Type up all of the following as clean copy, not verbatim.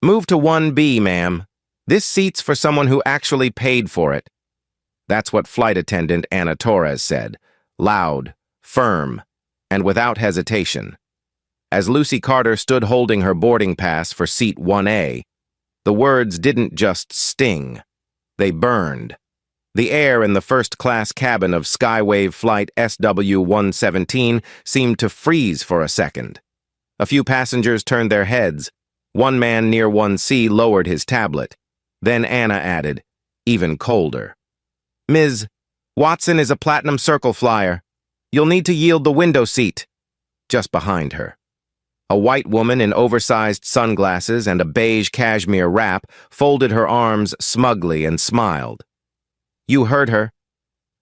Move to 1B, ma'am. This seat's for someone who actually paid for it. That's what flight attendant Anna Torres said, loud, firm, and without hesitation. As Lucy Carter stood holding her boarding pass for seat 1A, the words didn't just sting. They burned. The air in the first-class cabin of Skywave Flight SW-117 seemed to freeze for a second. A few passengers turned their heads. One man near 1C lowered his tablet. Then Anna added, even colder. Ms. Watson is a Platinum Circle flyer. You'll need to yield the window seat. Just behind her. A white woman in oversized sunglasses and a beige cashmere wrap folded her arms smugly and smiled. You heard her.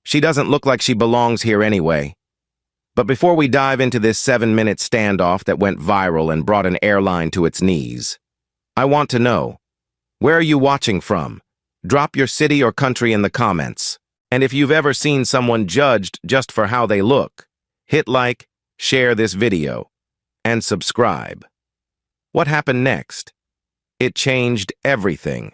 She doesn't look like she belongs here anyway. But before we dive into this 7-minute standoff that went viral and brought an airline to its knees, I want to know, where are you watching from? Drop your city or country in the comments. And if you've ever seen someone judged just for how they look, hit like, share this video, and subscribe. What happened next? It changed everything.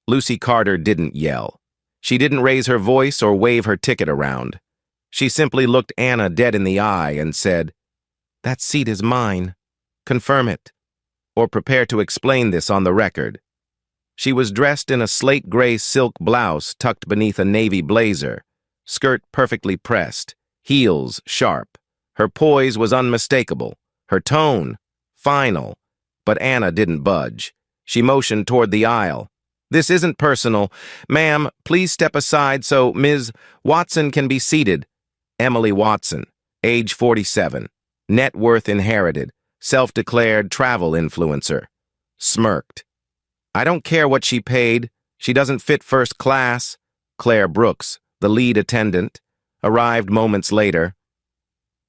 Lucy Carter didn't yell. She didn't raise her voice or wave her ticket around. She simply looked Anna dead in the eye and said, "That seat is mine. Confirm it, or prepare to explain this on the record." She was dressed in a slate-gray silk blouse tucked beneath a navy blazer, skirt perfectly pressed, heels sharp. Her poise was unmistakable, her tone final, but Anna didn't budge. She motioned toward the aisle. "This isn't personal. Ma'am, please step aside so Ms. Watson can be seated." Emily Watson, age 47, net worth inherited, self-declared travel influencer, smirked. "I don't care what she paid. She doesn't fit first class." Claire Brooks, the lead attendant, arrived moments later.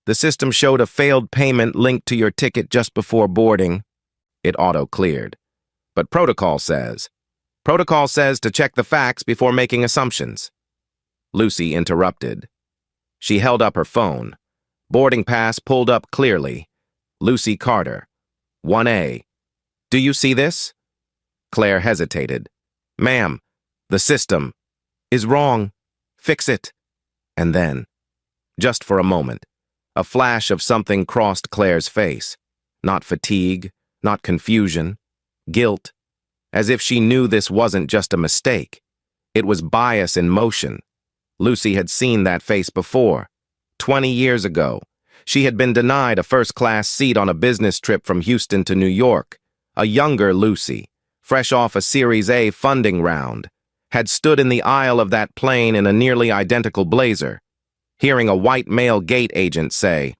"The system showed a failed payment linked to your ticket just before boarding." It auto-cleared. "But protocol says to check the facts before making assumptions." Lucy interrupted. She held up her phone. Boarding pass pulled up clearly. Lucy Carter, 1A. "Do you see this?" Claire hesitated. "Ma'am, the system is wrong. Fix it." And then, just for a moment, a flash of something crossed Claire's face. Not fatigue, not confusion, guilt. As if she knew this wasn't just a mistake. It was bias in motion. Lucy had seen that face before. 20 years ago, she had been denied a first-class seat on a business trip from Houston to New York. A younger Lucy, fresh off a Series A funding round, had stood in the aisle of that plane in a nearly identical blazer, hearing a white male gate agent say,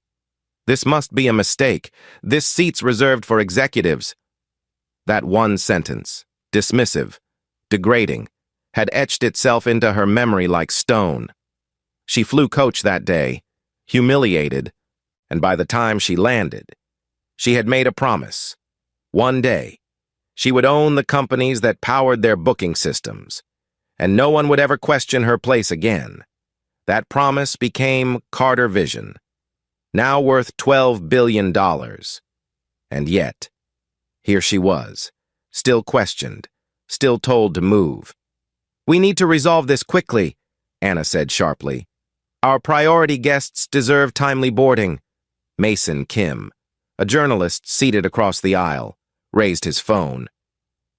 "This must be a mistake. This seat's reserved for executives." That one sentence, dismissive, degrading, had etched itself into her memory like stone. She flew coach that day, humiliated, and by the time she landed, she had made a promise. One day, she would own the companies that powered their booking systems, and no one would ever question her place again. That promise became Carter Vision, now worth $12 billion. And yet, here she was, still questioned, still told to move. "We need to resolve this quickly," Anna said sharply. "Our priority guests deserve timely boarding." Mason Kim, a journalist seated across the aisle, raised his phone.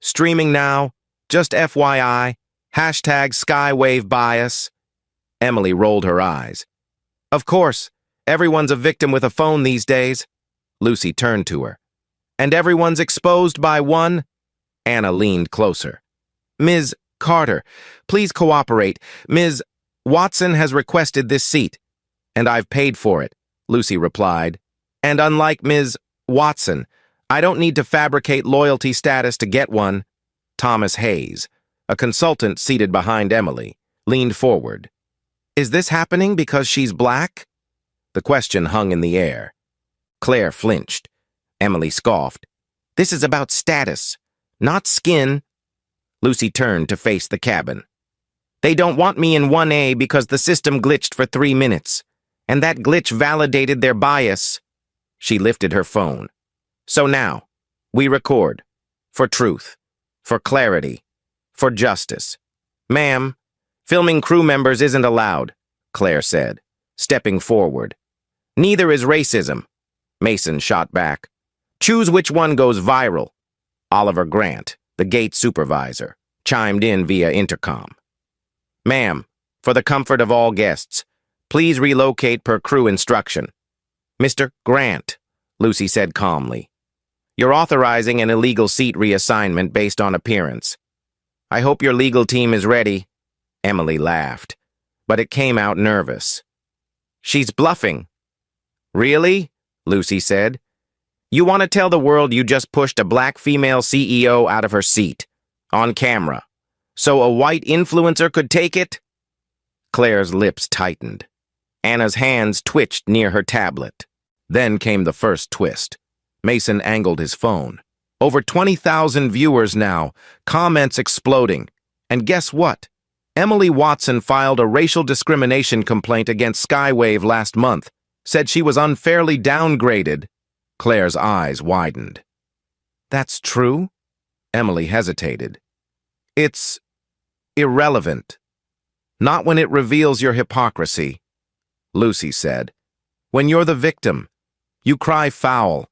"Streaming now, just FYI, #Skywave bias." Emily rolled her eyes. "Of course, everyone's a victim with a phone these days." Lucy turned to her. "And everyone's exposed by one?" Anna leaned closer. "Ms. Carter, please cooperate. Ms. Watson has requested this seat." "And I've paid for it," Lucy replied. "And unlike Ms. Watson, I don't need to fabricate loyalty status to get one." Thomas Hayes, a consultant seated behind Emily, leaned forward. "Is this happening because she's black?" The question hung in the air. Claire flinched. Emily scoffed. "This is about status, not skin." Lucy turned to face the cabin. "They don't want me in 1A because the system glitched for 3 minutes, and that glitch validated their bias." She lifted her phone. "So now, we record. For truth. For clarity. For justice. Ma'am, filming crew members isn't allowed, Claire said, stepping forward. Neither is racism, Mason shot back. Choose which one goes viral. Oliver Grant, the gate supervisor, chimed in via intercom. Ma'am, for the comfort of all guests, please relocate per crew instruction. Mr. Grant, Lucy said calmly. You're authorizing an illegal seat reassignment based on appearance. I hope your legal team is ready. Emily laughed, but it came out nervous. She's bluffing. Really? Lucy said. You want to tell the world you just pushed a black female CEO out of her seat, on camera, so a white influencer could take it? Claire's lips tightened. Anna's hands twitched near her tablet. Then came the first twist. Mason angled his phone. Over 20,000 viewers now, comments exploding. And guess what? Emily Watson filed a racial discrimination complaint against Skywave last month, said she was unfairly downgraded. Claire's eyes widened. That's true? Emily hesitated. It's irrelevant. Not when it reveals your hypocrisy, Lucy said. When you're the victim, you cry foul.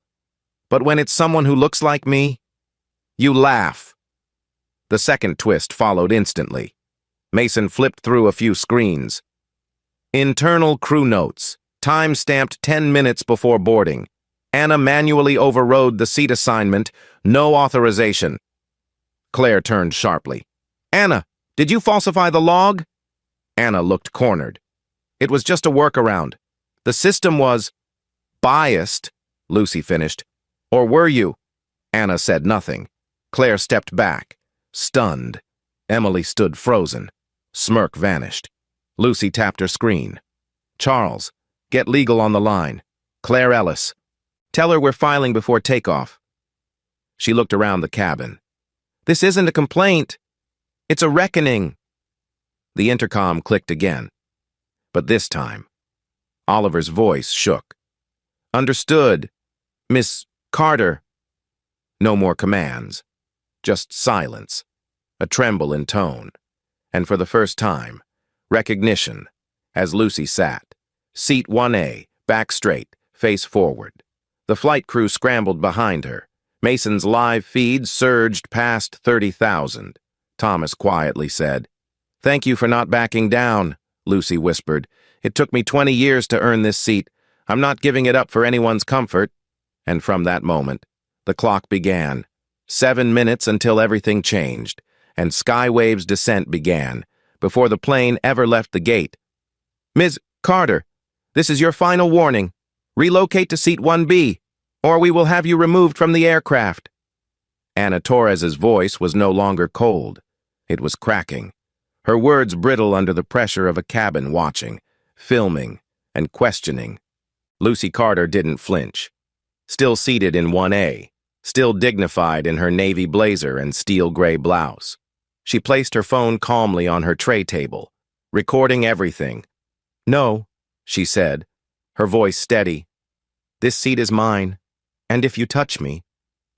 But when it's someone who looks like me, you laugh. The second twist followed instantly. Mason flipped through a few screens. Internal crew notes, time-stamped 10 minutes before boarding. Anna manually overrode the seat assignment, no authorization. Claire turned sharply. Anna, did you falsify the log? Anna looked cornered. It was just a workaround. The system was biased, Lucy finished. Or were you? Anna said nothing. Claire stepped back, stunned. Emily stood frozen. Smirk vanished. Lucy tapped her screen. Charles, get legal on the line. Claire Ellis. Tell her we're filing before takeoff. She looked around the cabin. This isn't a complaint. It's a reckoning. The intercom clicked again. But this time, Oliver's voice shook. Understood, Miss Carter. No more commands. Just silence. A tremble in tone. And for the first time, recognition, as Lucy sat. Seat 1A, back straight, face forward. The flight crew scrambled behind her. Mason's live feed surged past 30,000. Thomas quietly said, Thank you for not backing down, Lucy whispered. It took me 20 years to earn this seat. I'm not giving it up for anyone's comfort. And from that moment, the clock began. 7 minutes until everything changed, and Skywave's descent began, before the plane ever left the gate. Ms. Carter, this is your final warning. Relocate to seat 1B, or we will have you removed from the aircraft. Anna Torres's voice was no longer cold. It was cracking. Her words brittle under the pressure of a cabin watching, filming, and questioning. Lucy Carter didn't flinch. Still seated in 1A, still dignified in her navy blazer and steel gray blouse. She placed her phone calmly on her tray table, recording everything. No, she said, her voice steady. This seat is mine, and if you touch me,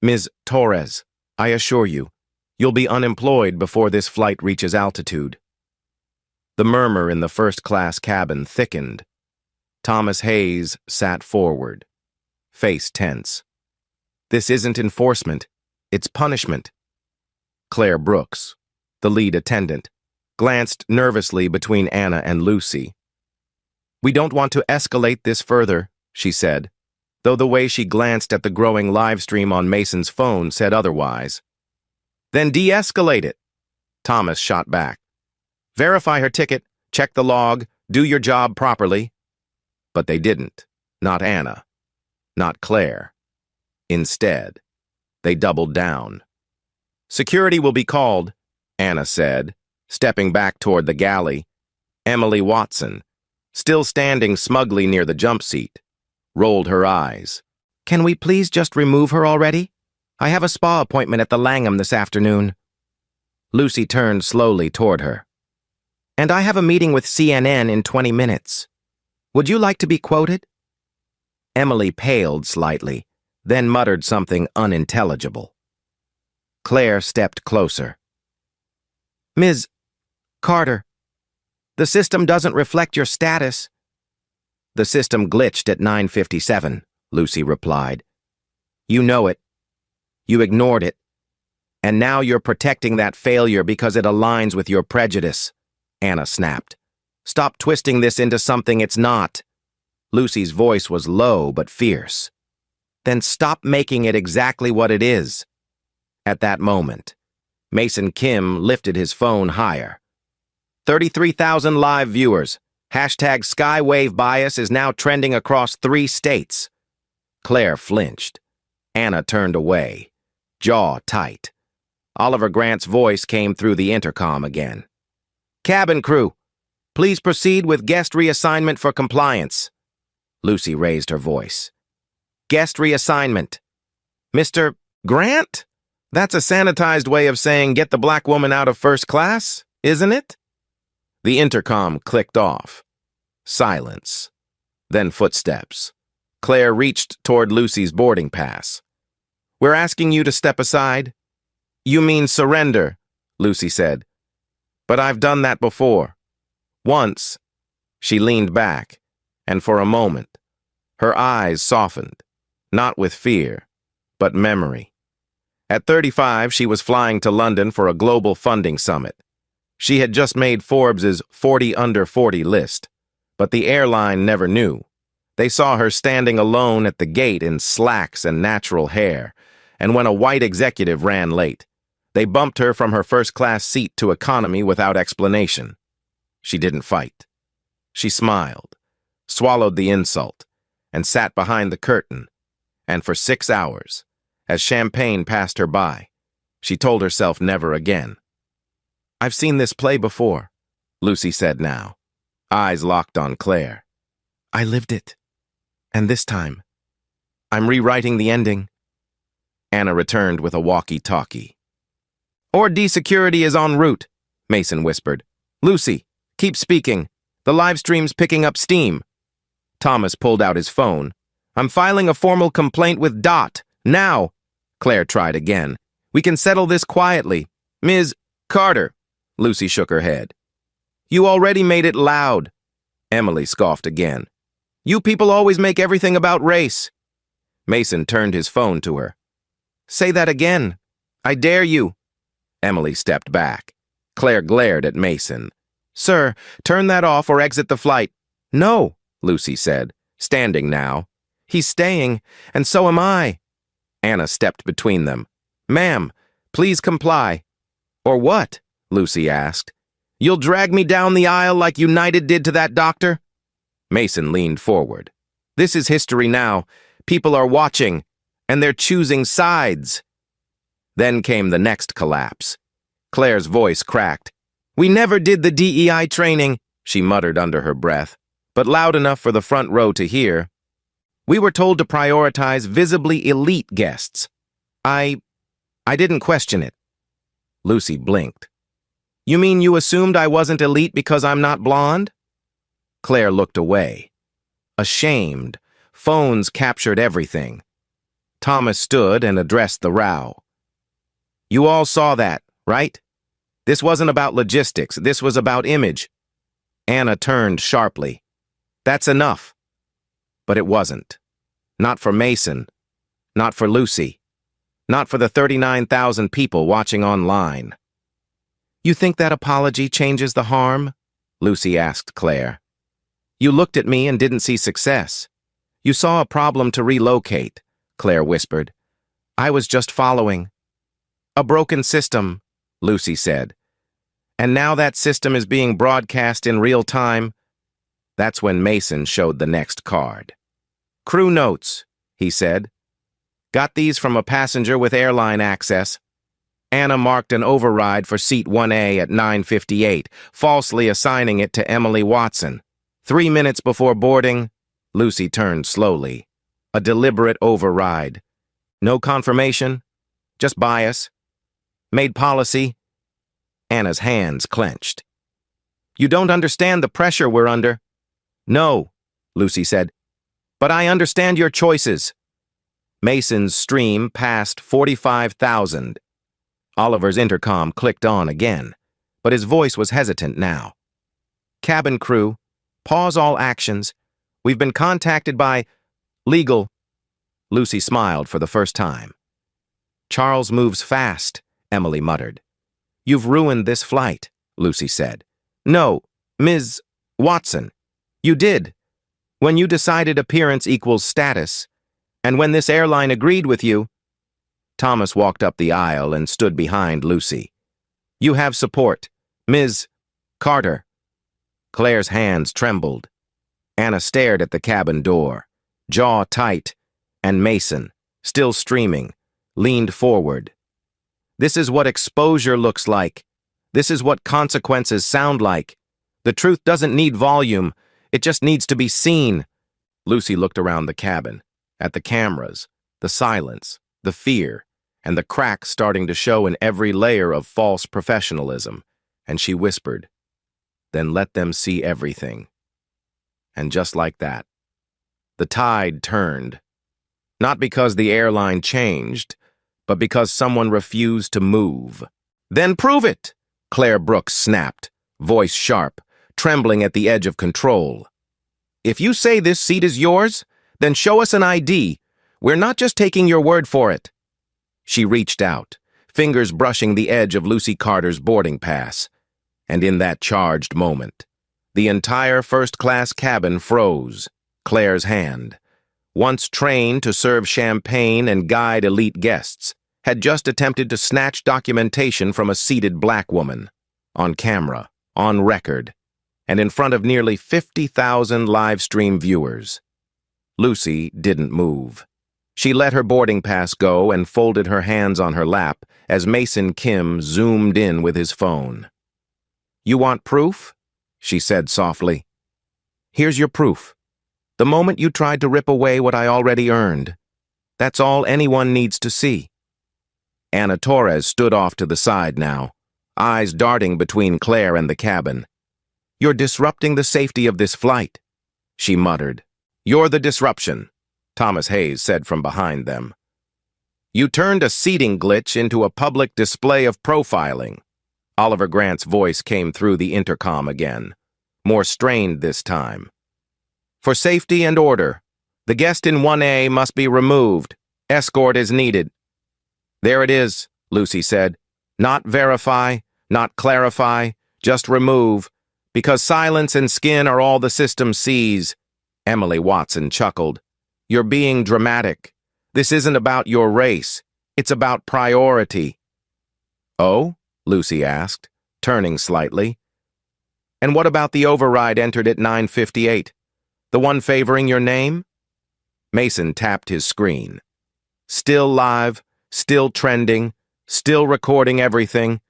Ms. Torres, I assure you, you'll be unemployed before this flight reaches altitude. The murmur in the first-class cabin thickened. Thomas Hayes sat forward, face tense. This isn't enforcement, it's punishment. Claire Brooks, the lead attendant, glanced nervously between Anna and Lucy. We don't want to escalate this further, she said, though the way she glanced at the growing live stream on Mason's phone said otherwise. Then de-escalate it, Thomas shot back. Verify her ticket, check the log, do your job properly. But they didn't. Not Anna. Not Claire. Instead, they doubled down. Security will be called, Anna said, stepping back toward the galley. Emily Watson, still standing smugly near the jump seat, rolled her eyes. Can we please just remove her already? I have a spa appointment at the Langham this afternoon. Lucy turned slowly toward her. And I have a meeting with CNN in 20 minutes. Would you like to be quoted? Emily paled slightly, then muttered something unintelligible. Claire stepped closer. Ms. Carter, the system doesn't reflect your status. The system glitched at 9:57, Lucy replied. You know it. You ignored it. And now you're protecting that failure because it aligns with your prejudice, Anna snapped. Stop twisting this into something it's not. Lucy's voice was low but fierce. Then stop making it exactly what it is. At that moment, Mason Kim lifted his phone higher. 33,000 live viewers. Hashtag Skywave Bias is now trending across 3 states. Claire flinched. Anna turned away, jaw tight. Oliver Grant's voice came through the intercom again. Cabin crew, please proceed with guest reassignment for compliance. Lucy raised her voice. Guest reassignment. Mr. Grant? That's a sanitized way of saying get the black woman out of first class, isn't it? The intercom clicked off. Silence. Then footsteps. Claire reached toward Lucy's boarding pass. We're asking you to step aside. You mean surrender, Lucy said. But I've done that before. Once. She leaned back, and for a moment, her eyes softened, not with fear, but memory. At 35, she was flying to London for a global funding summit. She had just made Forbes's 40 under 40 list, but the airline never knew. They saw her standing alone at the gate in slacks and natural hair, and when a white executive ran late, they bumped her from her first-class seat to economy without explanation. She didn't fight. She smiled, swallowed the insult, and sat behind the curtain, and for 6 hours, as champagne passed her by, she told herself never again. I've seen this play before, Lucy said now, eyes locked on Claire. I lived it. And this time, I'm rewriting the ending. Anna returned with a walkie-talkie. Or security is en route, Mason whispered. Lucy, keep speaking. The live stream's picking up steam. Thomas pulled out his phone. I'm filing a formal complaint with DOT. Now. Claire tried again. We can settle this quietly. Ms. Carter. Lucy shook her head. You already made it loud. Emily scoffed again. You people always make everything about race. Mason turned his phone to her. Say that again. I dare you. Emily stepped back. Claire glared at Mason. Sir, turn that off or exit the flight. No, Lucy said, standing now. He's staying, and so am I. Anna stepped between them. Ma'am, please comply. Or what? Lucy asked. You'll drag me down the aisle like United did to that doctor? Mason leaned forward. This is history now. People are watching, and they're choosing sides. Then came the next collapse. Claire's voice cracked. We never did the DEI training, she muttered under her breath, but loud enough for the front row to hear. We were told to prioritize visibly elite guests. I didn't question it. Lucy blinked. You mean you assumed I wasn't elite because I'm not blonde? Claire looked away. Ashamed, phones captured everything. Thomas stood and addressed the row. You all saw that, right? This wasn't about logistics, this was about image. Anna turned sharply. That's enough. But it wasn't. Not for Mason. Not for Lucy. Not for the 39,000 people watching online. You think that apology changes the harm? Lucy asked Claire. You looked at me and didn't see success. You saw a problem to relocate, Claire whispered. I was just following. A broken system, Lucy said. And now that system is being broadcast in real time. That's when Mason showed the next card. Crew notes, he said. Got these from a passenger with airline access. Anna marked an override for seat 1A at 9:58, falsely assigning it to Emily Watson. 3 minutes before boarding, Lucy turned slowly. A deliberate override. No confirmation, just bias. Made policy. Anna's hands clenched. You don't understand the pressure we're under. No, Lucy said, but I understand your choices. Mason's stream passed 45,000. Oliver's intercom clicked on again, but his voice was hesitant now. "Cabin crew, pause all actions. We've been contacted by legal." Lucy smiled for the first time. "Charles moves fast," Emily muttered. "You've ruined this flight," Lucy said. "No, Ms. Watson, you did. When you decided appearance equals status, and when this airline agreed with you." Thomas walked up the aisle and stood behind Lucy. "You have support, Ms. Carter." Claire's hands trembled. Anna stared at the cabin door, jaw tight, and Mason, still streaming, leaned forward. "This is what exposure looks like. This is what consequences sound like. The truth doesn't need volume, it just needs to be seen." Lucy looked around the cabin, at the cameras, the silence, the fear, and the cracks starting to show in every layer of false professionalism, and she whispered, "Then let them see everything." And just like that, the tide turned. Not because the airline changed, but because someone refused to move. "Then prove it!" Claire Brooks snapped, voice sharp, trembling at the edge of control. "If you say this seat is yours, then show us an ID. We're not just taking your word for it." She reached out, fingers brushing the edge of Lucy Carter's boarding pass. And in that charged moment, the entire first-class cabin froze. Claire's hand, once trained to serve champagne and guide elite guests, had just attempted to snatch documentation from a seated black woman, on camera, on record, and in front of nearly 50,000 live-stream viewers. Lucy didn't move. She let her boarding pass go and folded her hands on her lap as Mason Kim zoomed in with his phone. "You want proof?" she said softly. "Here's your proof. The moment you tried to rip away what I already earned. That's all anyone needs to see." Anna Torres stood off to the side now, eyes darting between Claire and the cabin. "You're disrupting the safety of this flight," she muttered. "You're the disruption," Thomas Hayes said from behind them. "You turned a seating glitch into a public display of profiling." Oliver Grant's voice came through the intercom again, more strained this time. "For safety and order, the guest in 1A must be removed. Escort is needed." "There it is," Lucy said. "Not verify, not clarify, just remove, because silence and skin are all the system sees." Emily Watson chuckled. "You're being dramatic. This isn't about your race. It's about priority." "Oh?" Lucy asked, turning slightly. "And what about the override entered at 9:58? The one favoring your name?" Mason tapped his screen. "Still live, still trending, still recording everything.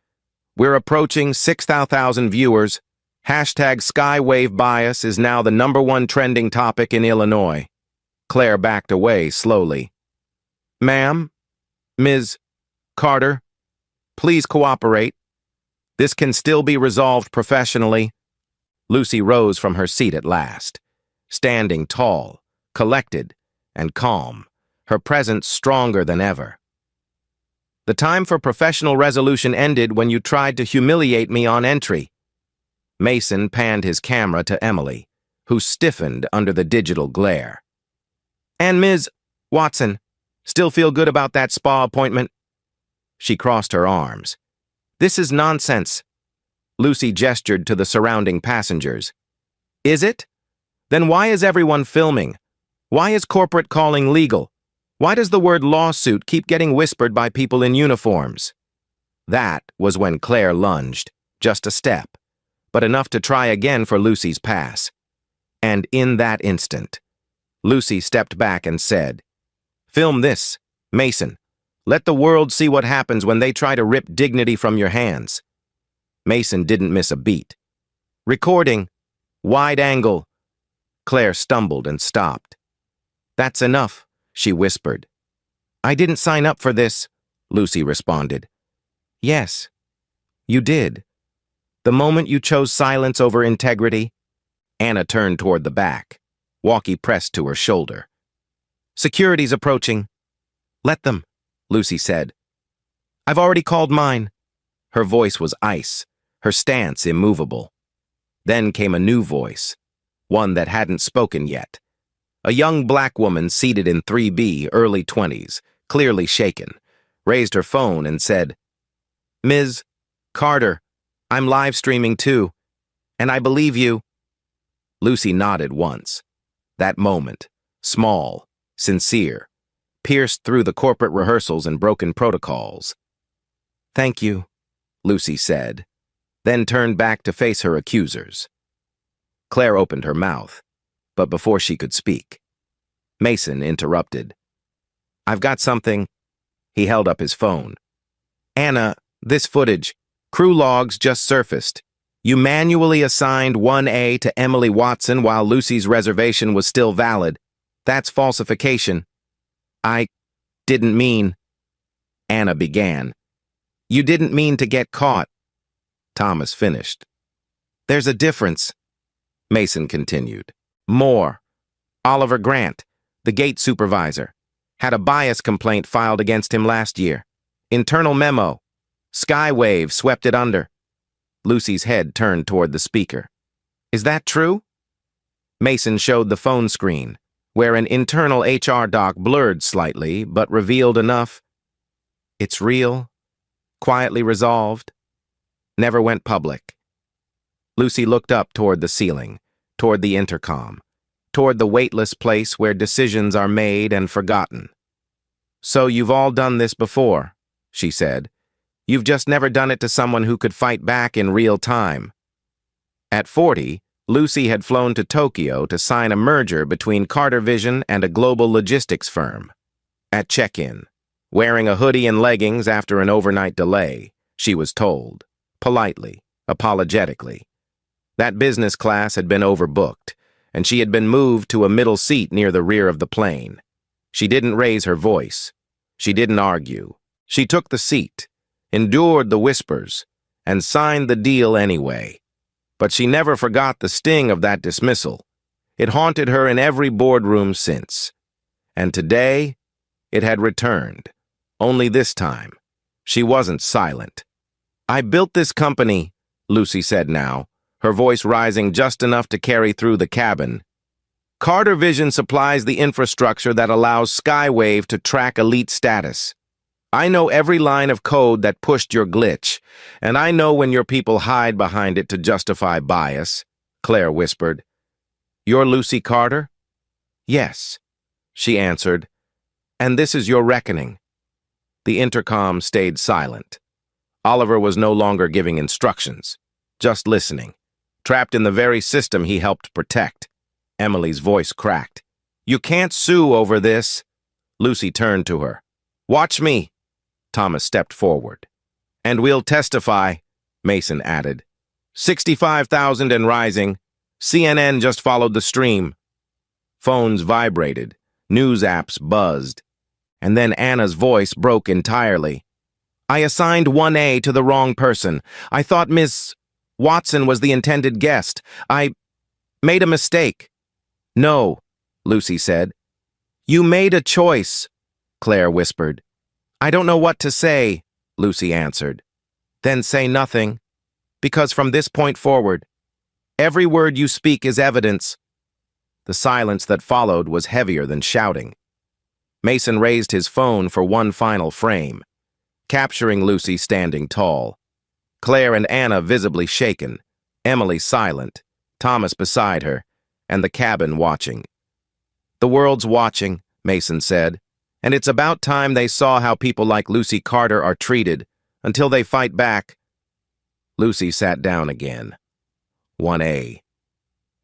We're approaching 6,000 viewers. Hashtag Skywave bias is now the #1 trending topic in Illinois." Claire backed away slowly. "Ma'am, Ms. Carter, please cooperate. This can still be resolved professionally." Lucy rose from her seat at last, standing tall, collected, and calm, her presence stronger than ever. "The time for professional resolution ended when you tried to humiliate me on entry." Mason panned his camera to Emily, who stiffened under the digital glare. "And Ms. Watson, still feel good about that spa appointment?" She crossed her arms. "This is nonsense." Lucy gestured to the surrounding passengers. "Is it? Then why is everyone filming? Why is corporate calling legal? Why does the word lawsuit keep getting whispered by people in uniforms?" That was when Claire lunged, just a step, but enough to try again for Lucy's pass. And in that instant, Lucy stepped back and said, "Film this, Mason. Let the world see what happens when they try to rip dignity from your hands." Mason didn't miss a beat. "Recording. Wide angle." Claire stumbled and stopped. "That's enough," she whispered. "I didn't sign up for this," Lucy responded. "Yes, you did. The moment you chose silence over integrity." Anna turned toward the back, walkie pressed to her shoulder. "Security's approaching." "Let them," Lucy said. I've already called mine. Her voice was ice, her stance immovable. Then came a new voice, one that hadn't spoken yet. A young black woman seated in 3B, early 20s, clearly shaken, raised her phone and said, "Ms. Carter, I'm live streaming too, and I believe you." Lucy nodded once. That moment, small, sincere, pierced through the corporate rehearsals and broken protocols. "Thank you," Lucy said, then turned back to face her accusers. Claire opened her mouth, but before she could speak, Mason interrupted. "I've got something." He held up his phone. "Anna, this footage, crew logs just surfaced. You manually assigned 1A to Emily Watson while Lucy's reservation was still valid. That's falsification." "I didn't mean," Anna began. "You didn't mean to get caught," Thomas finished. "There's a difference," Mason continued. "More. Oliver Grant, the gate supervisor, had a bias complaint filed against him last year. Internal memo. Skywave swept it under." Lucy's head turned toward the speaker. "Is that true?" Mason showed the phone screen, where an internal HR doc blurred slightly, but revealed enough. "It's real, quietly resolved, never went public." Lucy looked up toward the ceiling, toward the intercom, toward the weightless place where decisions are made and forgotten. "So you've all done this before," she said. "You've just never done it to someone who could fight back in real time." At 40, Lucy had flown to Tokyo to sign a merger between Carter Vision and a global logistics firm. At check-in, wearing a hoodie and leggings after an overnight delay, she was told, politely, apologetically, that business class had been overbooked, and she had been moved to a middle seat near the rear of the plane. She didn't raise her voice. She didn't argue. She took the seat, endured the whispers, and signed the deal anyway. But she never forgot the sting of that dismissal. It haunted her in every boardroom since. And today, it had returned. Only this time, she wasn't silent. "I built this company," Lucy said now, her voice rising just enough to carry through the cabin. "Carter Vision supplies the infrastructure that allows Skywave to track elite status. I know every line of code that pushed your glitch, and I know when your people hide behind it to justify bias," Claire whispered. "You're Lucy Carter?" "Yes," she answered. "And this is your reckoning." The intercom stayed silent. Oliver was no longer giving instructions, just listening, trapped in the very system he helped protect. Emily's voice cracked. "You can't sue over this." Lucy turned to her. "Watch me." Thomas stepped forward. "And we'll testify," Mason added. 65,000 and rising. CNN just followed the stream." Phones vibrated. News apps buzzed. And then Anna's voice broke entirely. "I assigned 1A to the wrong person. I thought Miss Watson was the intended guest. I made a mistake." "No," Lucy said. "You made a choice," Claire whispered. "I don't know what to say," Lucy answered. "Then say nothing, because from this point forward, every word you speak is evidence." The silence that followed was heavier than shouting. Mason raised his phone for one final frame, capturing Lucy standing tall. Claire and Anna visibly shaken, Emily silent, Thomas beside her, and the cabin watching. "The world's watching," Mason said, "and it's about time they saw how people like Lucy Carter are treated, until they fight back." Lucy sat down again. 1A.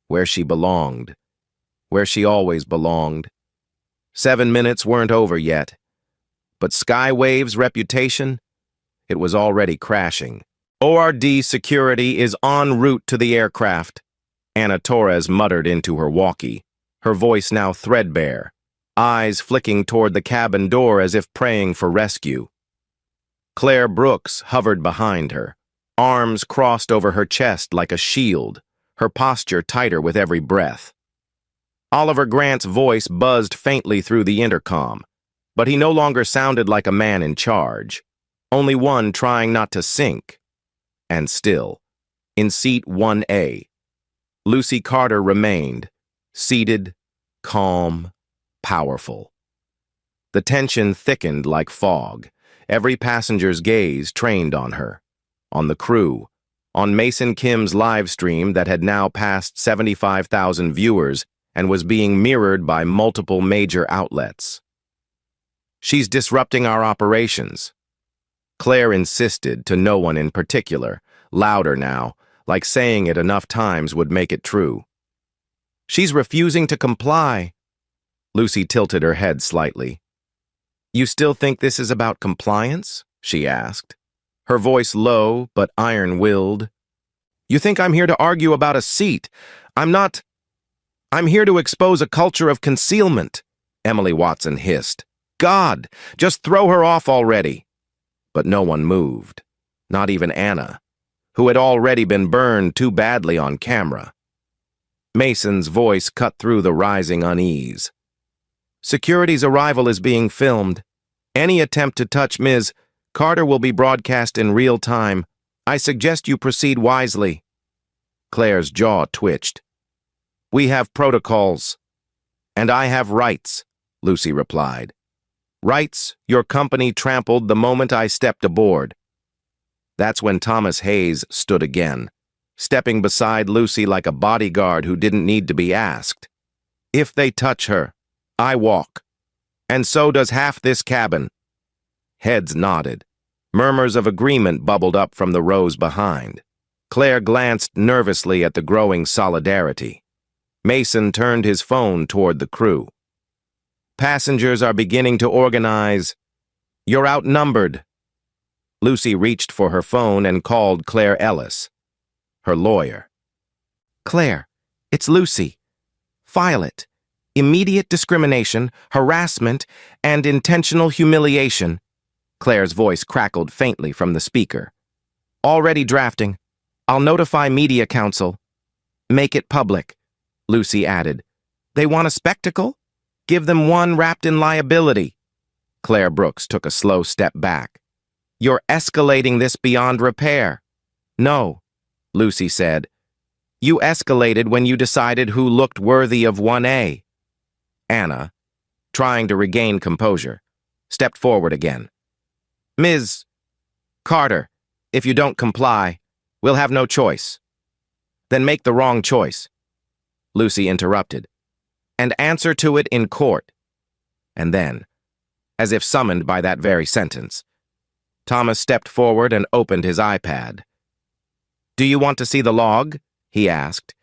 Where she belonged. Where she always belonged. 7 minutes weren't over yet. But Skywave's reputation? It was already crashing. "ORD security is en route to the aircraft," Anna Torres muttered into her walkie, her voice now threadbare, eyes flicking toward the cabin door as if praying for rescue. Claire Brooks hovered behind her, arms crossed over her chest like a shield, her posture tighter with every breath. Oliver Grant's voice buzzed faintly through the intercom, but he no longer sounded like a man in charge. only one trying not to sink. And still, in seat 1A, Lucy Carter remained, seated, calm, powerful. The tension thickened like fog, every passenger's gaze trained on her, on the crew, on Mason Kim's live stream that had now passed 75,000 viewers and was being mirrored by multiple major outlets. "She's disrupting our operations," Claire insisted, to no one in particular, louder now, like saying it enough times would make it true. "She's refusing to comply." Lucy tilted her head slightly. "You still think this is about compliance?" she asked, her voice low but iron-willed. "You think I'm here to argue about a seat? I'm not. I'm here to expose a culture of concealment," Emily Watson hissed. "God, just throw her off already." But no one moved, not even Anna, who had already been burned too badly on camera. Mason's voice cut through the rising unease. "Security's arrival is being filmed. Any attempt to touch Ms. Carter will be broadcast in real time. I suggest you proceed wisely." Claire's jaw twitched. "We have protocols." "And I have rights," Lucy replied. "Rights your company trampled the moment I stepped aboard." That's when Thomas Hayes stood again, stepping beside Lucy like a bodyguard who didn't need to be asked. "If they touch her, I walk. And so does half this cabin." Heads nodded. Murmurs of agreement bubbled up from the rows behind. Claire glanced nervously at the growing solidarity. Mason turned his phone toward the crew. "Passengers are beginning to organize. You're outnumbered." Lucy reached for her phone and called Claire Ellis, her lawyer. "Claire, it's Lucy. File it. Immediate discrimination, harassment, and intentional humiliation." Claire's voice crackled faintly from the speaker. "Already drafting. I'll notify Media Council." "Make it public," Lucy added. "They want a spectacle? Give them one wrapped in liability." Claire Brooks took a slow step back. "You're escalating this beyond repair." "No," Lucy said. "You escalated when you decided who looked worthy of 1A. Anna, trying to regain composure, stepped forward again. "Ms. Carter, if you don't comply, we'll have no choice." "Then make the wrong choice," Lucy interrupted, "and answer to it in court." And then, as if summoned by that very sentence, Thomas stepped forward and opened his iPad. "Do you want to see the log?" he asked.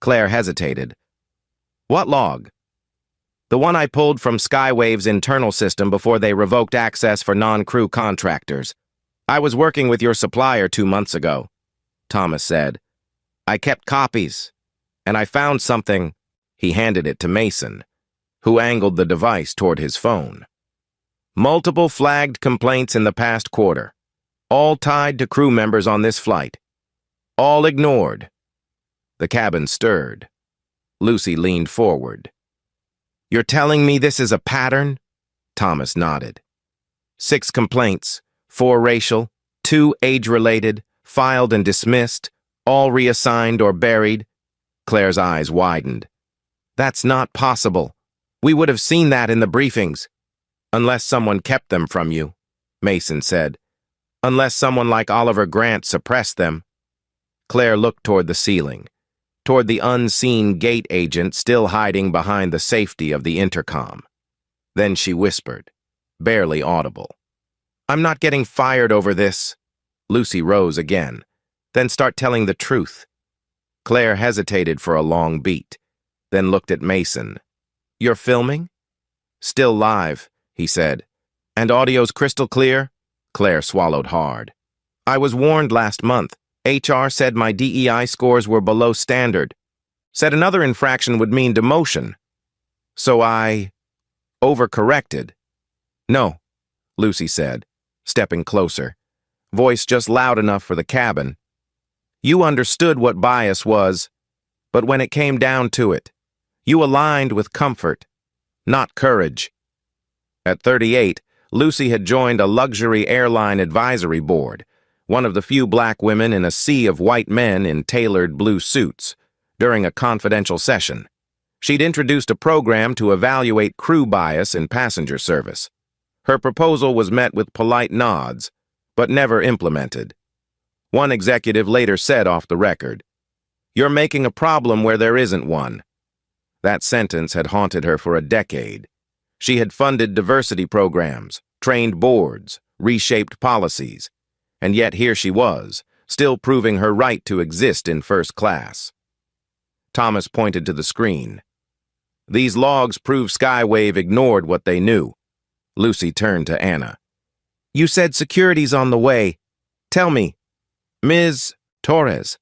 Claire hesitated. "What log?" "The one I pulled from Skywave's internal system before they revoked access for non-crew contractors. I was working with your supplier 2 months ago," Thomas said. "I kept copies, and I found something." He handed it to Mason, who angled the device toward his phone. "Multiple flagged complaints in the past quarter, all tied to crew members on this flight. All ignored." The cabin stirred. Lucy leaned forward. "You're telling me this is a pattern?" Thomas nodded. 6 complaints, 4 racial, 2 age-related, filed and dismissed, all reassigned or buried. Claire's eyes widened. "That's not possible. We would have seen that in the briefings." "Unless someone kept them from you," Mason said. "Unless someone like Oliver Grant suppressed them." Claire looked toward the ceiling, toward the unseen gate agent still hiding behind the safety of the intercom. Then she whispered, barely audible, "I'm not getting fired over this." Lucy rose again. "Then start telling the truth." Claire hesitated for a long beat, then looked at Mason. "You're filming?" "Still live," he said. "And audio's crystal clear?" Claire swallowed hard. "I was warned last month. HR said my DEI scores were below standard. Said another infraction would mean demotion. So I overcorrected." "No," Lucy said, stepping closer, voice just loud enough for the cabin. "You understood what bias was, but when it came down to it, you aligned with comfort, not courage." At 38, Lucy had joined a luxury airline advisory board, one of the few black women in a sea of white men in tailored blue suits, during a confidential session. She'd introduced a program to evaluate crew bias in passenger service. Her proposal was met with polite nods, but never implemented. One executive later said off the record, "You're making a problem where there isn't one." That sentence had haunted her for a decade. She had funded diversity programs, trained boards, reshaped policies, and yet here she was, still proving her right to exist in first class. Thomas pointed to the screen. These logs prove Skywave ignored what they knew. Lucy turned to Anna. "You said security's on the way. Tell me, Ms. Torres,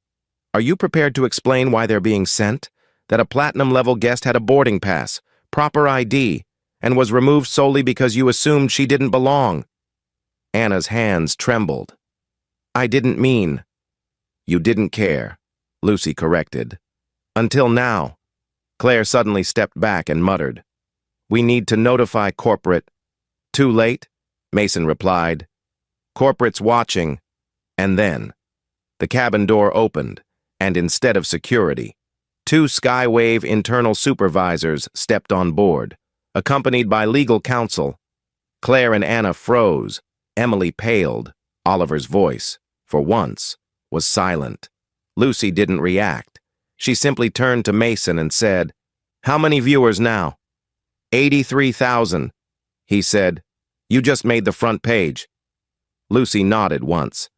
are you prepared to explain why they're being sent? That a platinum-level guest had a boarding pass, proper ID, and was removed solely because you assumed she didn't belong?" Anna's hands trembled. "I didn't mean." "You didn't care," Lucy corrected. "Until now." Claire suddenly stepped back and muttered, "We need to notify corporate." "Too late," Mason replied. "Corporate's watching." And then, the cabin door opened, and instead of security, 2 Skywave internal supervisors stepped on board, accompanied by legal counsel. Claire and Anna froze. Emily paled. Oliver's voice, for once, was silent. Lucy didn't react. She simply turned to Mason and said, "How many viewers now?" 83,000, he said. "You just made the front page." Lucy nodded once,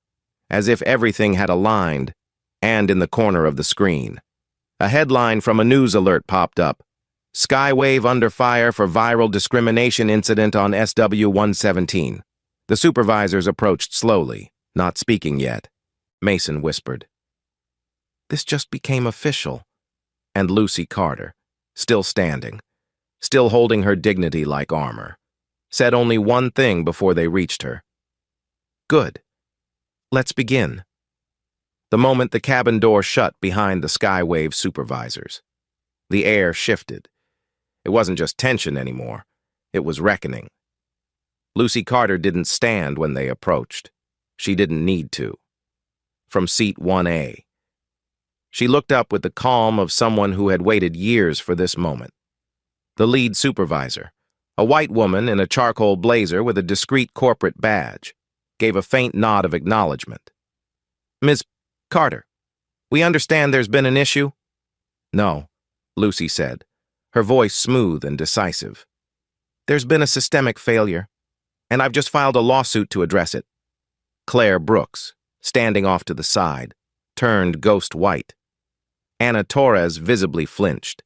as if everything had aligned, and in the corner of the screen, a headline from a news alert popped up. "Skywave under fire for viral discrimination incident on SW-117. The supervisors approached slowly, not speaking yet. Mason whispered, "This just became official." And Lucy Carter, still standing, still holding her dignity like armor, said only one thing before they reached her. "Good. Let's begin." The moment the cabin door shut behind the Skywave supervisors, the air shifted. It wasn't just tension anymore. It was reckoning. Lucy Carter didn't stand when they approached. She didn't need to. From seat 1A, she looked up with the calm of someone who had waited years for this moment. The lead supervisor, a white woman in a charcoal blazer with a discreet corporate badge, gave a faint nod of acknowledgement. "Ms. Carter, we understand there's been an issue?" "No," Lucy said, her voice smooth and decisive. "There's been a systemic failure, and I've just filed a lawsuit to address it." Claire Brooks, standing off to the side, turned ghost white. Anna Torres visibly flinched.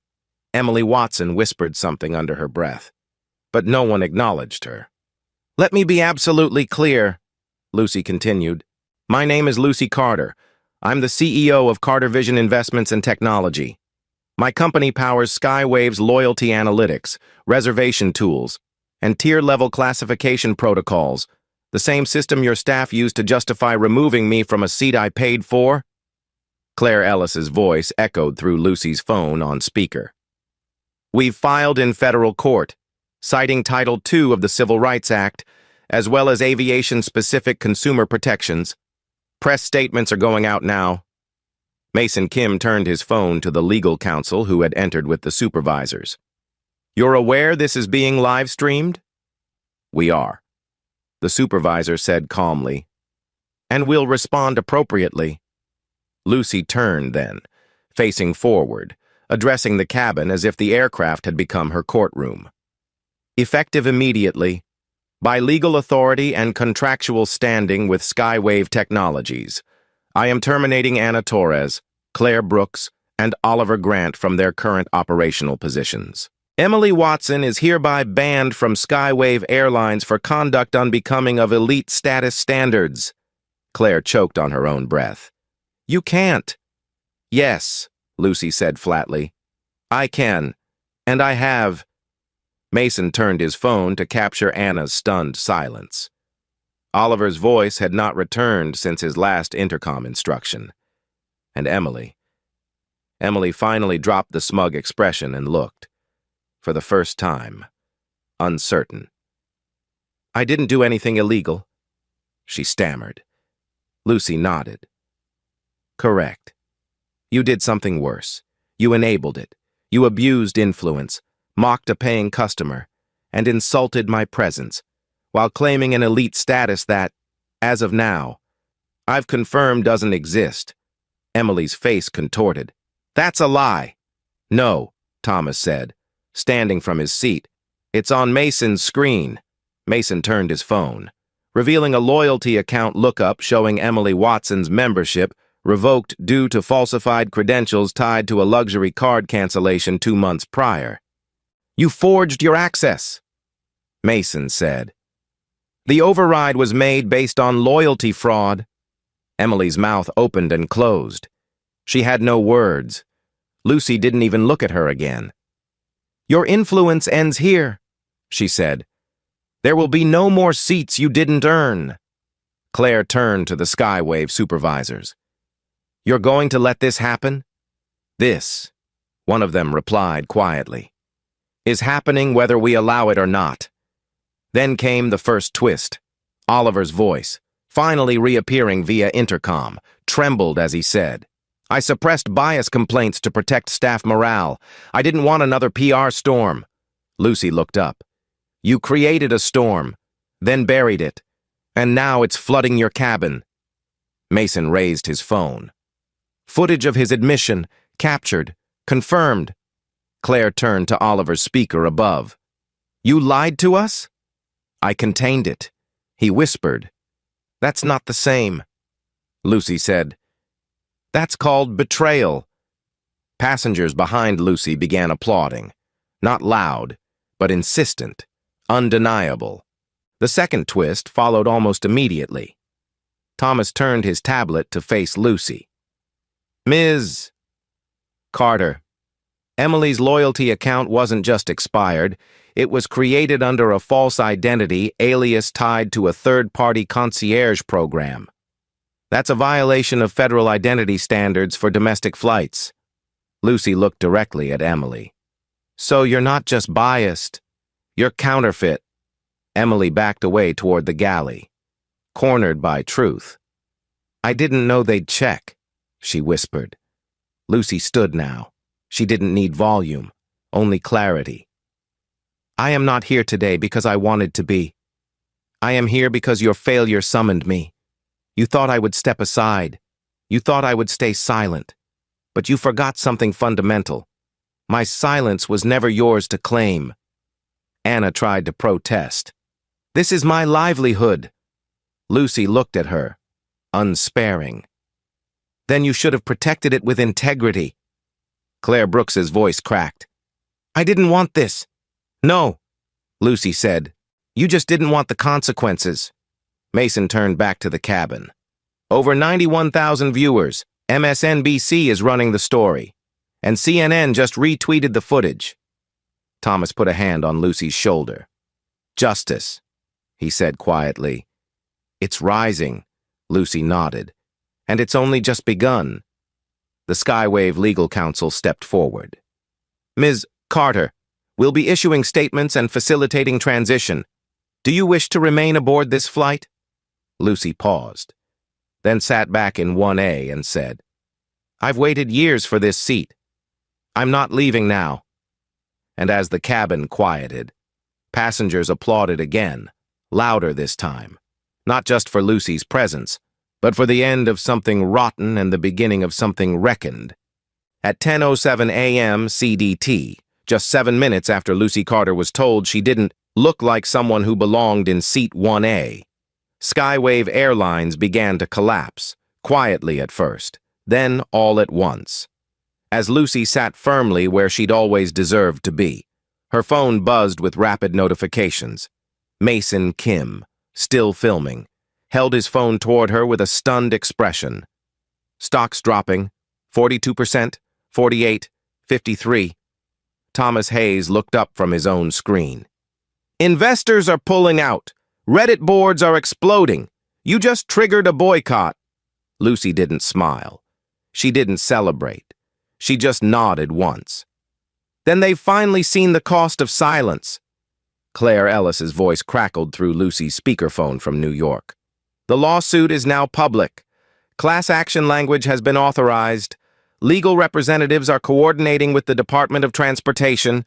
Emily Watson whispered something under her breath, but no one acknowledged her. "Let me be absolutely clear," Lucy continued. "My name is Lucy Carter. I'm the CEO of Carter Vision Investments and Technology. My company powers Skywave's loyalty analytics, reservation tools, and tier-level classification protocols, the same system your staff used to justify removing me from a seat I paid for." Claire Ellis's voice echoed through Lucy's phone on speaker. "We've filed in federal court, citing Title II of the Civil Rights Act, as well as aviation-specific consumer protections. Press statements are going out now." Mason Kim turned his phone to the legal counsel who had entered with the supervisors. "You're aware this is being live-streamed?" "We are," the supervisor said calmly. "And we'll respond appropriately." Lucy turned then, facing forward, addressing the cabin as if the aircraft had become her courtroom. "Effective immediately, by legal authority and contractual standing with Skywave Technologies, I am terminating Anna Torres, Claire Brooks, and Oliver Grant from their current operational positions. Emily Watson is hereby banned from Skywave Airlines for conduct unbecoming of elite status standards." Claire choked on her own breath. "You can't." "Yes," Lucy said flatly. "I can, and I have." Mason turned his phone to capture Anna's stunned silence. Oliver's voice had not returned since his last intercom instruction. And Emily finally dropped the smug expression and looked, for the first time, uncertain. I didn't do anything illegal, she stammered. Lucy nodded. Correct. You did something worse. You enabled it. You abused influence, mocked a paying customer, and insulted my presence, while claiming an elite status that, as of now, I've confirmed doesn't exist. Emily's face contorted. That's a lie. No, Thomas said, standing from his seat. It's on Mason's screen. Mason turned his phone, revealing a loyalty account lookup showing Emily Watson's membership revoked due to falsified credentials tied to a luxury card cancellation 2 months prior. You forged your access, Mason said. The override was made based on loyalty fraud. Emily's mouth opened and closed. She had no words. Lucy didn't even look at her again. Your influence ends here, she said. There will be no more seats you didn't earn. Claire turned to the Skywave supervisors. You're going to let this happen? This, one of them replied quietly, is happening whether we allow it or not. Then came the first twist. Oliver's voice, finally reappearing via intercom, trembled as he said, I suppressed bias complaints to protect staff morale. I didn't want another PR storm. Lucy looked up. You created a storm, then buried it, and now it's flooding your cabin. Mason raised his phone. Footage of his admission, captured, confirmed. Claire turned to Oliver's speaker above. You lied to us? I contained it, he whispered. That's not the same. Lucy said, That's called betrayal. Passengers behind Lucy began applauding, not loud, but insistent, undeniable. The second twist followed almost immediately. Thomas turned his tablet to face Lucy. Ms. Carter, Emily's loyalty account wasn't just expired, it was created under a false identity alias tied to a third-party concierge program. That's a violation of federal identity standards for domestic flights. Lucy looked directly at Emily. So you're not just biased, you're counterfeit. Emily backed away toward the galley, cornered by truth. I didn't know they'd check, she whispered. Lucy stood now. She didn't need volume, only clarity. I am not here today because I wanted to be. I am here because your failure summoned me. You thought I would step aside. You thought I would stay silent. But you forgot something fundamental. My silence was never yours to claim. Anna tried to protest. This is my livelihood. Lucy looked at her, unsparing. Then you should have protected it with integrity. Claire Brooks's voice cracked. I didn't want this. No, Lucy said. You just didn't want the consequences. Mason turned back to the cabin. Over 91,000 viewers. MSNBC is running the story. And CNN just retweeted the footage. Thomas put a hand on Lucy's shoulder. Justice, he said quietly. It's rising, Lucy nodded. And it's only just begun. The Skywave legal counsel stepped forward. Ms. Carter, we'll be issuing statements and facilitating transition. Do you wish to remain aboard this flight? Lucy paused, then sat back in 1A and said, I've waited years for this seat. I'm not leaving now. And as the cabin quieted, passengers applauded again, louder this time, not just for Lucy's presence, but for the end of something rotten and the beginning of something reckoned. At 10:07 a.m. CDT, just 7 minutes after Lucy Carter was told she didn't look like someone who belonged in seat 1A, Skywave Airlines began to collapse, quietly at first, then all at once. As Lucy sat firmly where she'd always deserved to be, her phone buzzed with rapid notifications. Mason Kim, still filming, held his phone toward her with a stunned expression. Stocks dropping, 42%, 48, 53. Thomas Hayes looked up from his own screen. Investors are pulling out. Reddit boards are exploding. You just triggered a boycott. Lucy didn't smile. She didn't celebrate. She just nodded once. Then they've finally seen the cost of silence. Claire Ellis's voice crackled through Lucy's speakerphone from New York. The lawsuit is now public. Class action language has been authorized. Legal representatives are coordinating with the Department of Transportation.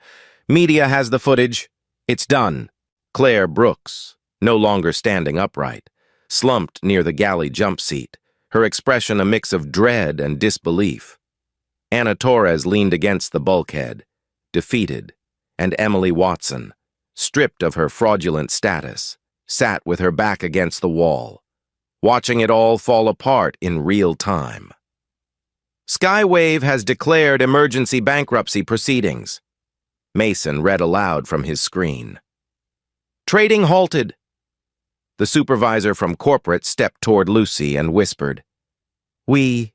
Media has the footage. It's done. Claire Brooks, no longer standing upright, slumped near the galley jump seat, her expression a mix of dread and disbelief. Anna Torres leaned against the bulkhead, defeated, and Emily Watson, stripped of her fraudulent status, sat with her back against the wall, watching it all fall apart in real time. Skywave has declared emergency bankruptcy proceedings. Mason read aloud from his screen. Trading halted. The supervisor from corporate stepped toward Lucy and whispered, We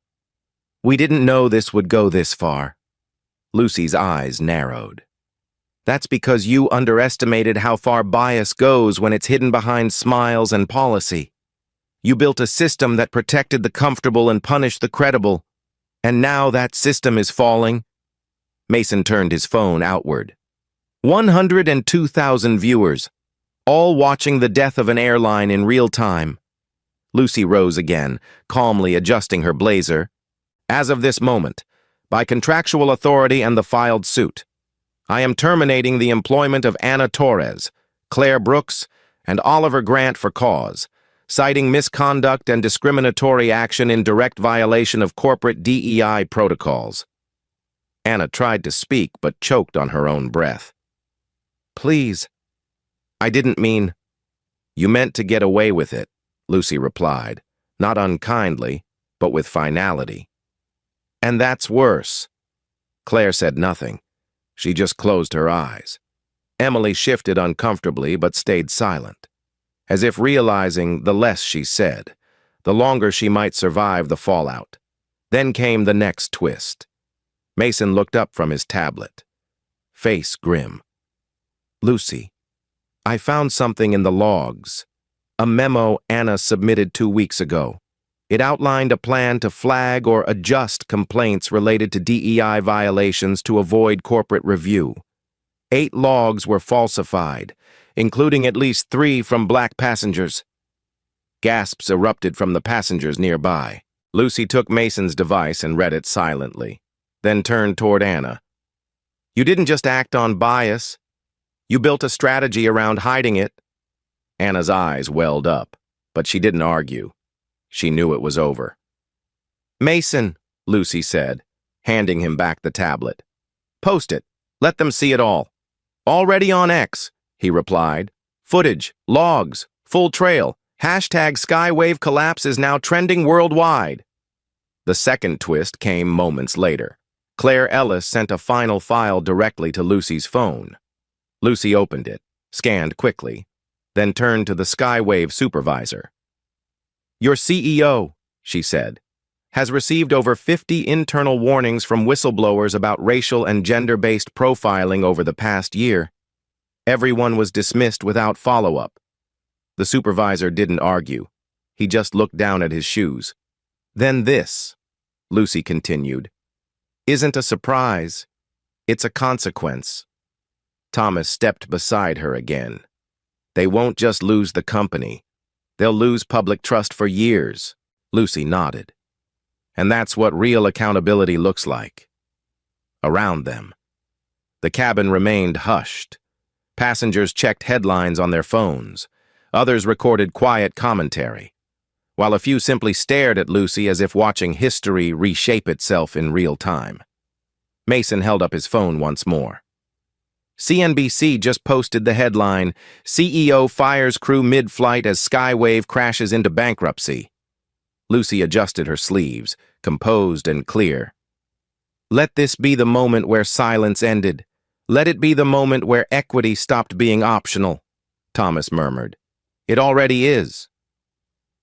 didn't know this would go this far. Lucy's eyes narrowed. That's because you underestimated how far bias goes when it's hidden behind smiles and policy. You built a system that protected the comfortable and punished the credible. And now that system is falling. Mason turned his phone outward. 102,000 viewers, all watching the death of an airline in real time. Lucy rose again, calmly adjusting her blazer. As of this moment, by contractual authority and the filed suit, I am terminating the employment of Anna Torres, Claire Brooks, and Oliver Grant for cause, citing misconduct and discriminatory action in direct violation of corporate DEI protocols. Anna tried to speak but choked on her own breath. Please. I didn't mean. You meant to get away with it, Lucy replied, not unkindly, but with finality. And that's worse. Claire said nothing. She just closed her eyes. Emily shifted uncomfortably but stayed silent, as if realizing the less she said, the longer she might survive the fallout. Then came the next twist. Mason looked up from his tablet, face grim. Lucy, I found something in the logs, a memo Anna submitted 2 weeks ago. It outlined a plan to flag or adjust complaints related to DEI violations to avoid corporate review. 8 logs were falsified, including at least 3 from black passengers. Gasps erupted from the passengers nearby. Lucy took Mason's device and read it silently, then turned toward Anna. You didn't just act on bias. You built a strategy around hiding it. Anna's eyes welled up, but she didn't argue. She knew it was over. Mason, Lucy said, handing him back the tablet. Post it. Let them see it all. Already on X, he replied. Footage, logs, full trail. Hashtag Skywave collapse is now trending worldwide. The second twist came moments later. Claire Ellis sent a final file directly to Lucy's phone. Lucy opened it, scanned quickly, then turned to the Skywave supervisor. Your CEO, she said, has received over 50 internal warnings from whistleblowers about racial and gender-based profiling over the past year. Everyone was dismissed without follow-up. The supervisor didn't argue. He just looked down at his shoes. Then this, Lucy continued, isn't a surprise. It's a consequence. Thomas stepped beside her again. They won't just lose the company. They'll lose public trust for years. Lucy nodded. And that's what real accountability looks like. Around them. The cabin remained hushed. Passengers checked headlines on their phones. Others recorded quiet commentary, while a few simply stared at Lucy as if watching history reshape itself in real time. Mason held up his phone once more. CNBC just posted the headline, CEO fires crew mid-flight as Skywave crashes into bankruptcy. Lucy adjusted her sleeves, composed and clear. Let this be the moment where silence ended. Let it be the moment where equity stopped being optional, Thomas murmured. It already is.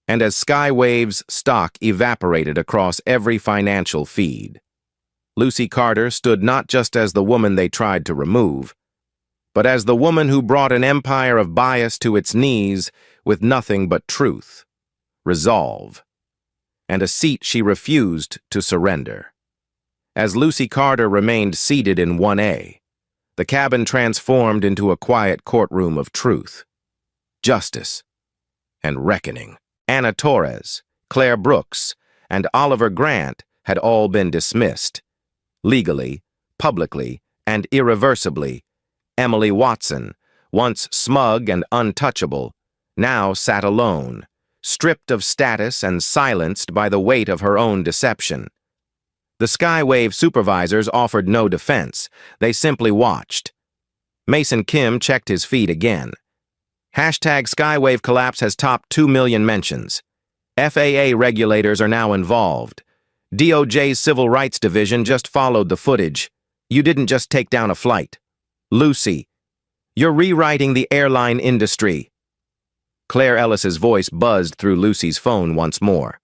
And as Skywave's stock evaporated across every financial feed, Lucy Carter stood not just as the woman they tried to remove, but as the woman who brought an empire of bias to its knees with nothing but truth, resolve, and a seat she refused to surrender. As Lucy Carter remained seated in 1A, The cabin transformed into a quiet courtroom of truth, justice, and reckoning. Anna Torres, Claire Brooks, and Oliver Grant had all been dismissed. Legally, publicly, and irreversibly, Emily Watson, once smug and untouchable, now sat alone, stripped of status and silenced by the weight of her own deception. The Skywave supervisors offered no defense. They simply watched. Mason Kim checked his feed again. Hashtag Skywave collapse has topped 2 million mentions. FAA regulators are now involved. DOJ's Civil Rights Division just followed the footage. You didn't just take down a flight. Lucy, you're rewriting the airline industry. Claire Ellis's voice buzzed through Lucy's phone once more.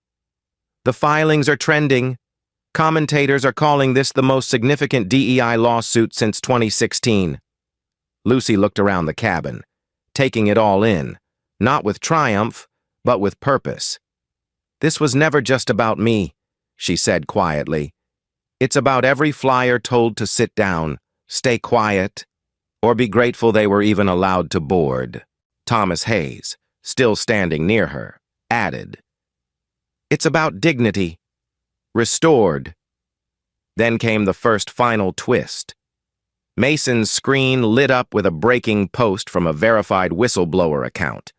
The filings are trending. Commentators are calling this the most significant DEI lawsuit since 2016. Lucy looked around the cabin, taking it all in, not with triumph, but with purpose. This was never just about me, she said quietly. It's about every flyer told to sit down, stay quiet, or be grateful they were even allowed to board. Thomas Hayes, still standing near her, added, It's about dignity. Restored. Then came the first final twist. Mason's screen lit up with a breaking post from a verified whistleblower account.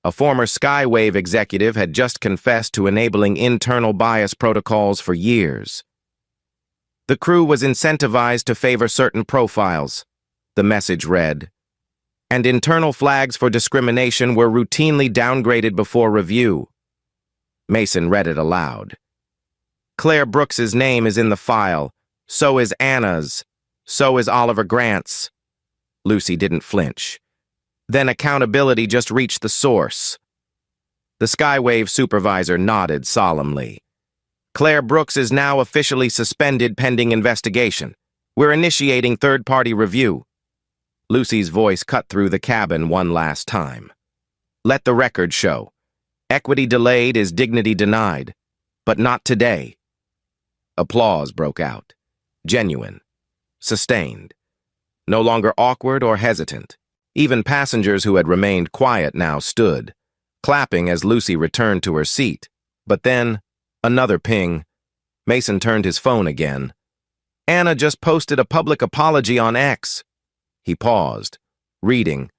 A former Skywave executive had just confessed to enabling internal bias protocols for years. The crew was incentivized to favor certain profiles, the message read, and internal flags for discrimination were routinely downgraded before review. Mason read it aloud. Claire Brooks's name is in the file. So is Anna's. So is Oliver Grant's. Lucy didn't flinch. Then accountability just reached the source. The Skywave supervisor nodded solemnly. Claire Brooks is now officially suspended pending investigation. We're initiating third-party review. Lucy's voice cut through the cabin one last time. Let the record show. Equity delayed is dignity denied. But not today. Applause broke out. Genuine. Sustained. No longer awkward or hesitant. Even passengers who had remained quiet now stood, clapping as Lucy returned to her seat. But then, another ping. Mason turned his phone again. Anna just posted a public apology on X. He paused, reading.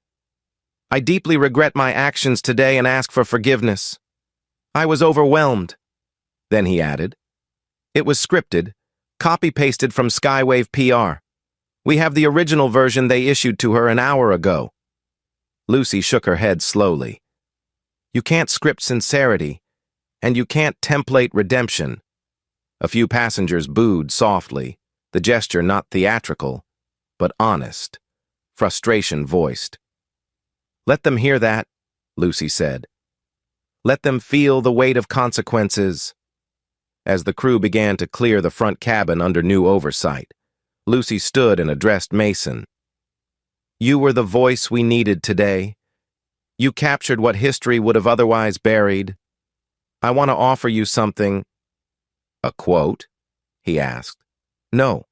I deeply regret my actions today and ask for forgiveness. I was overwhelmed. Then he added. It was scripted, copy-pasted from Skywave PR. We have the original version they issued to her an hour ago. Lucy shook her head slowly. You can't script sincerity, and you can't template redemption. A few passengers booed softly, the gesture not theatrical, but honest, frustration voiced. Let them hear that, Lucy said. Let them feel the weight of consequences. As the crew began to clear the front cabin under new oversight, Lucy stood and addressed Mason. You were the voice we needed today. You captured what history would have otherwise buried. I want to offer you something. A quote? He asked. No,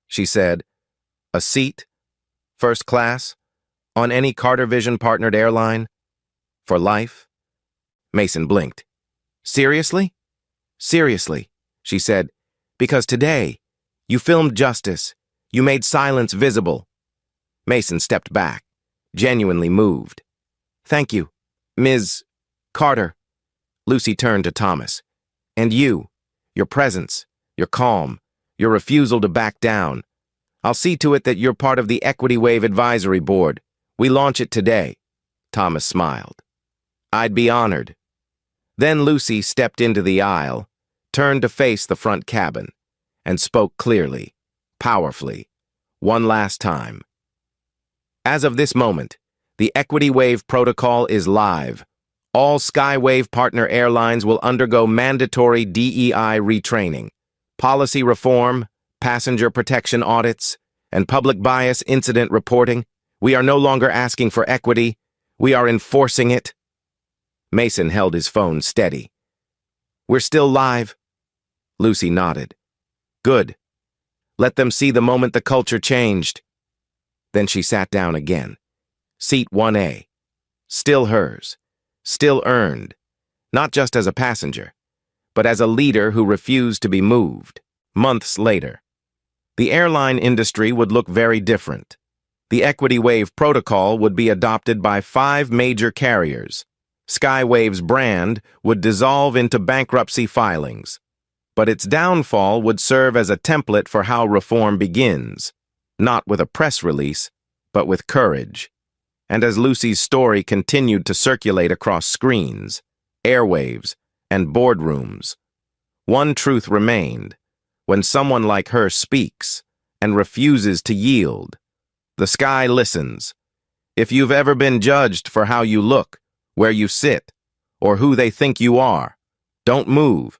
she said. A seat? First class? On any Carter Vision-partnered airline? For life? Mason blinked. Seriously? Seriously, she said. Because today, you filmed justice. You made silence visible. Mason stepped back, genuinely moved. Thank you, Ms. Carter. Lucy turned to Thomas. And you, your presence, your calm, your refusal to back down. I'll see to it that you're part of the Equity Wave Advisory Board. We launch it today. Thomas smiled. I'd be honored. Then Lucy stepped into the aisle, turned to face the front cabin, and spoke clearly, powerfully, one last time. As of this moment, the Equity Wave protocol is live. All Skywave partner airlines will undergo mandatory DEI retraining, policy reform, passenger protection audits, and public bias incident reporting. We are no longer asking for equity. We are enforcing it. Mason held his phone steady. We're still live. Lucy nodded. Good. Let them see the moment the culture changed. Then she sat down again. Seat 1A. Still hers. Still earned. Not just as a passenger, but as a leader who refused to be moved. Months later, the airline industry would look very different. The Equity Wave protocol would be adopted by 5 major carriers. Skywave's brand would dissolve into bankruptcy filings. But its downfall would serve as a template for how reform begins, not with a press release, but with courage. And as Lucy's story continued to circulate across screens, airwaves, and boardrooms, one truth remained. When someone like her speaks and refuses to yield, the sky listens. If you've ever been judged for how you look, where you sit, or who they think you are, don't move.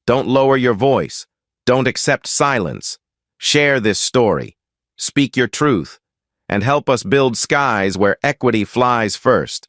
Don't lower your voice. Don't accept silence. Share this story. Speak your truth, and help us build skies where equity flies first.